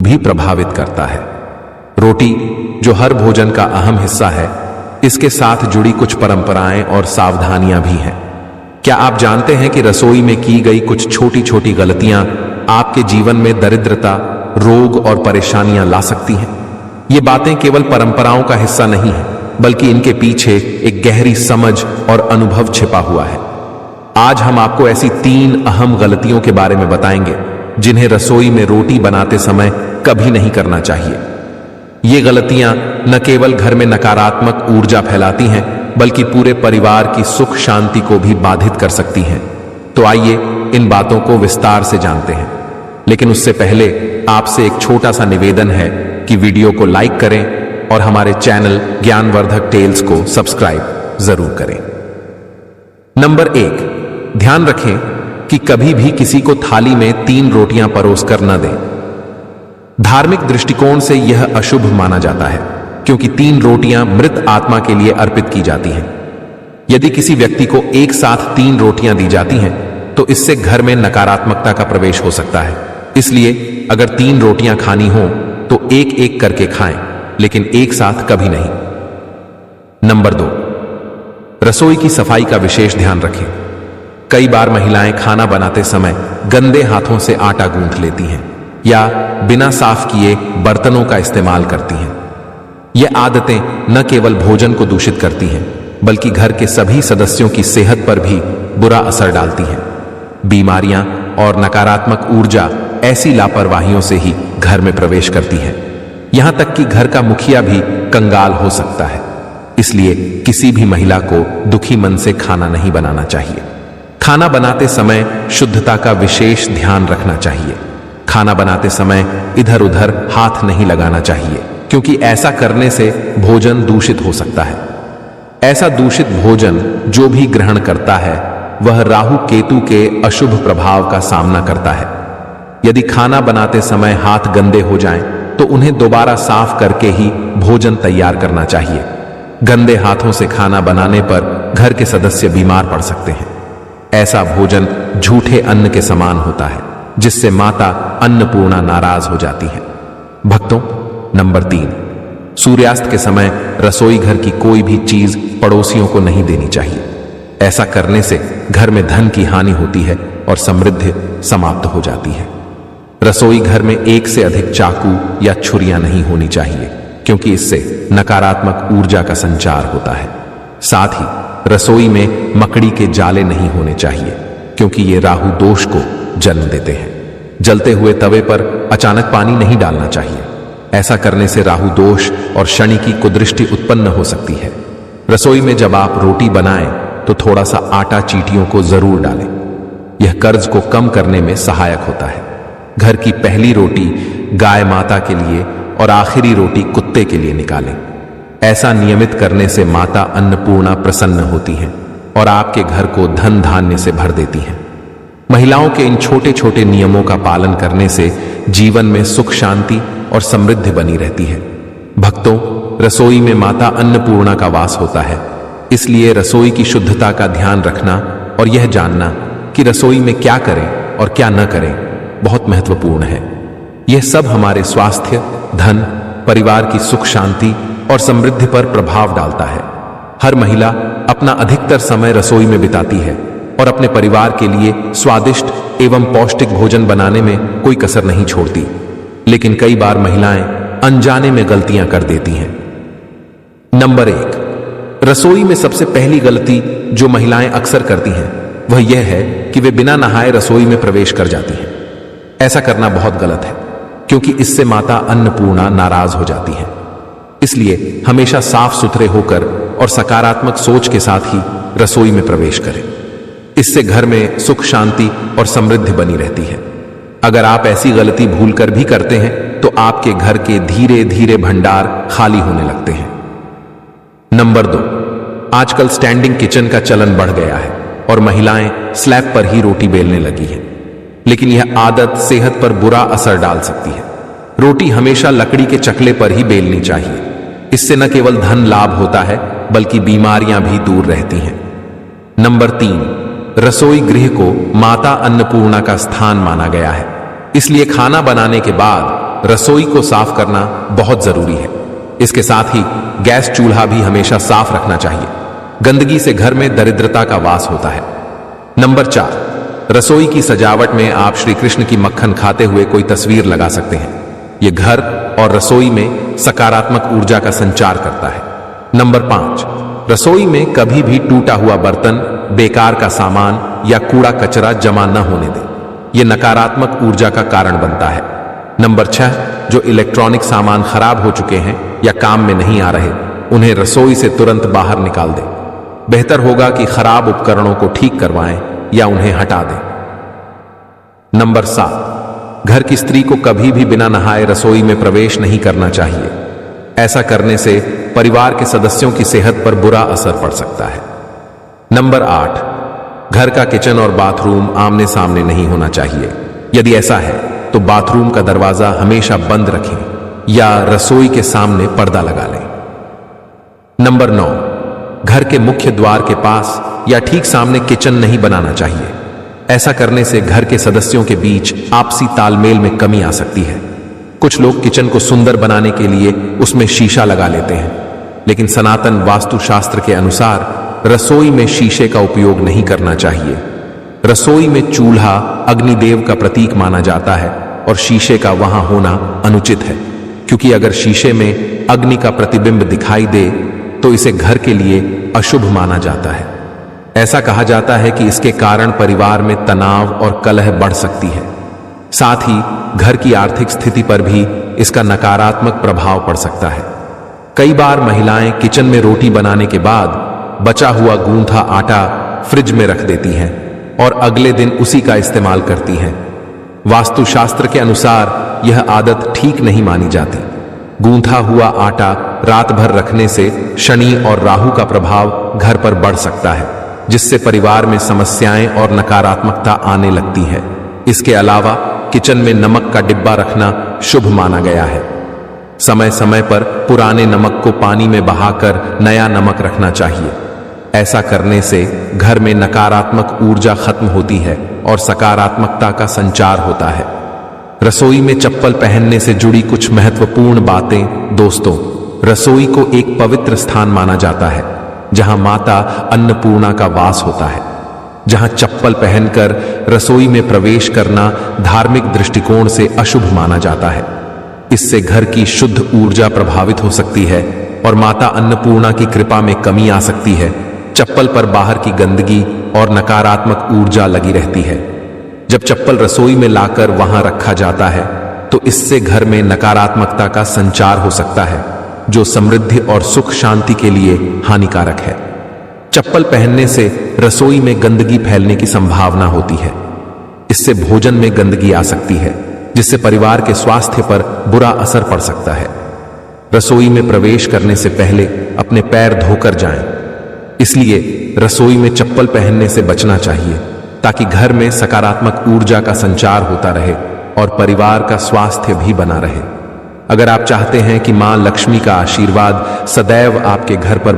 भी प्रभावित करता है। रोटी, जो हर भोजन का अहम हिस्सा है, इसके साथ जुड़ी कुछ परंपराएं और सावधानियां भी हैं। क्या आप जानते हैं कि रसोई में की गई कुछ छोटी छोटी गलतियां आपके जीवन में दरिद्रता, रोग और परेशानियां ला सकती हैं? ये बातें केवल परंपराओं का हिस्सा नहीं है, बल्कि इनके पीछे एक गहरी समझ और अनुभव छिपा हुआ है। आज हम आपको ऐसी 3 अहम गलतियों के बारे में बताएंगे जिन्हें रसोई में रोटी बनाते समय कभी नहीं करना चाहिए। ये गलतियां न केवल घर में नकारात्मक ऊर्जा फैलाती हैं, बल्कि पूरे परिवार की सुख शांति को भी बाधित कर सकती हैं। तो आइए इन बातों को विस्तार से जानते हैं। लेकिन उससे पहले आपसे एक छोटा सा निवेदन है कि वीडियो को लाइक करें और हमारे चैनल ज्ञानवर्धक टेल्स को सब्सक्राइब जरूर करें। नंबर 1, ध्यान रखें कि कभी भी किसी को थाली में 3 रोटियां परोस कर न दें। धार्मिक दृष्टिकोण से यह अशुभ माना जाता है, क्योंकि 3 रोटियां मृत आत्मा के लिए अर्पित की जाती हैं। यदि किसी व्यक्ति को एक साथ 3 रोटियां दी जाती हैं, तो इससे घर में नकारात्मकता का प्रवेश हो सकता है। इसलिए अगर 3 रोटियां खानी हो तो एक एक करके खाएं, लेकिन एक साथ कभी नहीं। नंबर 2, रसोई की सफाई का विशेष ध्यान रखें। कई बार महिलाएं खाना बनाते समय गंदे हाथों से आटा गूंथ लेती हैं या बिना साफ किए बर्तनों का इस्तेमाल करती हैं। ये आदतें न केवल भोजन को दूषित करती हैं, बल्कि घर के सभी सदस्यों की सेहत पर भी बुरा असर डालती हैं। बीमारियां और नकारात्मक ऊर्जा ऐसी लापरवाहियों से ही घर में प्रवेश करती है। यहां तक कि घर का मुखिया भी कंगाल हो सकता है। इसलिए किसी भी महिला को दुखी मन से खाना नहीं बनाना चाहिए। खाना बनाते समय शुद्धता का विशेष ध्यान रखना चाहिए। खाना बनाते समय इधर उधर हाथ नहीं लगाना चाहिए, क्योंकि ऐसा करने से भोजन दूषित हो सकता है। ऐसा दूषित भोजन जो भी ग्रहण करता है, वह राहु केतु के अशुभ प्रभाव का सामना करता है। यदि खाना बनाते समय हाथ गंदे हो जाएं, तो उन्हें दोबारा साफ करके ही भोजन तैयार करना चाहिए। गंदे हाथों से खाना बनाने पर घर के सदस्य बीमार पड़ सकते हैं। ऐसा भोजन झूठे अन्न के समान होता है, जिससे माता अन्नपूर्णा नाराज हो जाती है। भक्तों, नंबर 3, सूर्यास्त के समय रसोई घर की कोई भी चीज पड़ोसियों को नहीं देनी चाहिए। ऐसा करने से घर में धन की हानि होती है और समृद्धि समाप्त हो जाती है। रसोई घर में एक से अधिक चाकू या छुरियां नहीं होनी चाहिए, क्योंकि इससे नकारात्मक ऊर्जा का संचार होता है। साथ ही रसोई में मकड़ी के जाले नहीं होने चाहिए, क्योंकि ये राहु दोष को जन्म देते हैं। जलते हुए तवे पर अचानक पानी नहीं डालना चाहिए। ऐसा करने से राहु दोष और शनि की कुदृष्टि उत्पन्न हो सकती है। रसोई में जब आप रोटी बनाएं तो थोड़ा सा आटा चींटियों को जरूर डालें। यह कर्ज को कम करने में सहायक होता है। घर की पहली रोटी गाय माता के लिए और आखिरी रोटी कुत्ते के लिए निकालें। ऐसा नियमित करने से माता अन्नपूर्णा प्रसन्न होती हैं और आपके घर को धन धान्य से भर देती हैं। महिलाओं के इन छोटे छोटे नियमों का पालन करने से जीवन में सुख शांति और समृद्धि बनी रहती है। भक्तों, रसोई में माता अन्नपूर्णा का वास होता है। इसलिए रसोई की शुद्धता का ध्यान रखना और यह जानना कि रसोई में क्या करें और क्या न करें बहुत महत्वपूर्ण है। यह सब हमारे स्वास्थ्य, धन, परिवार की सुख शांति और समृद्धि पर प्रभाव डालता है। हर महिला अपना अधिकतर समय रसोई में बिताती है और अपने परिवार के लिए स्वादिष्ट एवं पौष्टिक भोजन बनाने में कोई कसर नहीं छोड़ती। लेकिन कई बार महिलाएं अनजाने में गलतियां कर देती हैं। नंबर 1, रसोई में सबसे पहली गलती जो महिलाएं अक्सर करती हैं, वह यह है कि वे बिना नहाए रसोई में प्रवेश कर जाती हैं। ऐसा करना बहुत गलत है, क्योंकि इससे माता अन्नपूर्णा नाराज हो जाती है। इसलिए हमेशा साफ सुथरे होकर और सकारात्मक सोच के साथ ही रसोई में प्रवेश करें। इससे घर में सुख शांति और समृद्धि बनी रहती है। अगर आप ऐसी गलती भूलकर भी करते हैं तो आपके घर के धीरे धीरे भंडार खाली होने लगते हैं। नंबर 2, आजकल स्टैंडिंग किचन का चलन बढ़ गया है और महिलाएं स्लैब पर ही रोटी बेलने लगी हैं। लेकिन यह आदत सेहत पर बुरा असर डाल सकती है। रोटी हमेशा लकड़ी के चकले पर ही बेलनी चाहिए। इससे न केवल धन लाभ होता है, बल्कि बीमारियां भी दूर रहती हैं। नंबर 3, रसोई गृह को माता अन्नपूर्णा का स्थान माना गया है। इसलिए खाना बनाने के बाद रसोई को साफ करना बहुत जरूरी है। इसके साथ ही गैस चूल्हा भी हमेशा साफ रखना चाहिए। गंदगी से घर में दरिद्रता का वास होता है। नंबर 4, रसोई की सजावट में आप श्री कृष्ण की मक्खन खाते हुए कोई तस्वीर लगा सकते हैं। यह घर और रसोई में सकारात्मक ऊर्जा का संचार करता है। नंबर 5, रसोई में कभी भी टूटा हुआ बर्तन, बेकार का सामान या कूड़ा कचरा जमा न होने दें। यह नकारात्मक ऊर्जा का कारण बनता है। नंबर 6, जो इलेक्ट्रॉनिक सामान खराब हो चुके हैं या काम में नहीं आ रहे, उन्हें रसोई से तुरंत बाहर निकाल दें। बेहतर होगा कि खराब उपकरणों को ठीक करवाएं या उन्हें हटा दें। नंबर 7, घर की स्त्री को कभी भी बिना नहाए रसोई में प्रवेश नहीं करना चाहिए। ऐसा करने से परिवार के सदस्यों की सेहत पर बुरा असर पड़ सकता है। नंबर 8, घर का किचन और बाथरूम आमने सामने नहीं होना चाहिए। यदि ऐसा है तो बाथरूम का दरवाजा हमेशा बंद रखें या रसोई के सामने पर्दा लगा लें। नंबर 9, घर के मुख्य द्वार के पास या ठीक सामने किचन नहीं बनाना चाहिए। ऐसा करने से घर के सदस्यों के बीच आपसी तालमेल में कमी आ सकती है। कुछ लोग किचन को सुंदर बनाने के लिए उसमें शीशा लगा लेते हैं, लेकिन सनातन वास्तुशास्त्र के अनुसार रसोई में शीशे का उपयोग नहीं करना चाहिए। रसोई में चूल्हा अग्निदेव का प्रतीक माना जाता है और शीशे का वहां होना अनुचित है, क्योंकि अगर शीशे में अग्नि का प्रतिबिंब दिखाई दे तो इसे घर के लिए अशुभ माना जाता है। ऐसा कहा जाता है कि इसके कारण परिवार में तनाव और कलह बढ़ सकती है। साथ ही घर की आर्थिक स्थिति पर भी इसका नकारात्मक प्रभाव पड़ सकता है। कई बार महिलाएं किचन में रोटी बनाने के बाद बचा हुआ गूंथा आटा फ्रिज में रख देती हैं और अगले दिन उसी का इस्तेमाल करती हैं। वास्तुशास्त्र के अनुसार यह आदत ठीक नहीं मानी जाती। गूंथा हुआ आटा रात भर रखने से शनि और राहु का प्रभाव घर पर बढ़ सकता है, जिससे परिवार में समस्याएं और नकारात्मकता आने लगती है। इसके अलावा किचन में नमक का डिब्बा रखना शुभ माना गया है। समय समय पर पुराने नमक को पानी में बहाकर नया नमक रखना चाहिए। ऐसा करने से घर में नकारात्मक ऊर्जा खत्म होती है और सकारात्मकता का संचार होता है। रसोई में चप्पल पहनने से जुड़ी कुछ महत्वपूर्ण बातें। दोस्तों, रसोई को एक पवित्र स्थान माना जाता है जहां माता अन्नपूर्णा का वास होता है। जहां चप्पल पहनकर रसोई में प्रवेश करना धार्मिक दृष्टिकोण से अशुभ माना जाता है। इससे घर की शुद्ध ऊर्जा प्रभावित हो सकती है और माता अन्नपूर्णा की कृपा में कमी आ सकती है। चप्पल पर बाहर की गंदगी और नकारात्मक ऊर्जा लगी रहती है। जब चप्पल रसोई में लाकर वहां रखा जाता है तो इससे घर में नकारात्मकता का संचार हो सकता है, जो समृद्धि और सुख शांति के लिए हानिकारक है। चप्पल पहनने से रसोई में गंदगी फैलने की संभावना होती है। इससे भोजन में गंदगी आ सकती है, जिससे परिवार के स्वास्थ्य पर बुरा असर पड़ सकता है। रसोई में प्रवेश करने से पहले अपने पैर धोकर जाएं। इसलिए रसोई में चप्पल पहनने से बचना चाहिए, ताकि घर में सकारात्मक ऊर्जा का संचार होता रहे और परिवार का स्वास्थ्य भी बना रहे। अगर आप चाहते हैं कि मां लक्ष्मी का आशीर्वाद सदैव आपके घर पर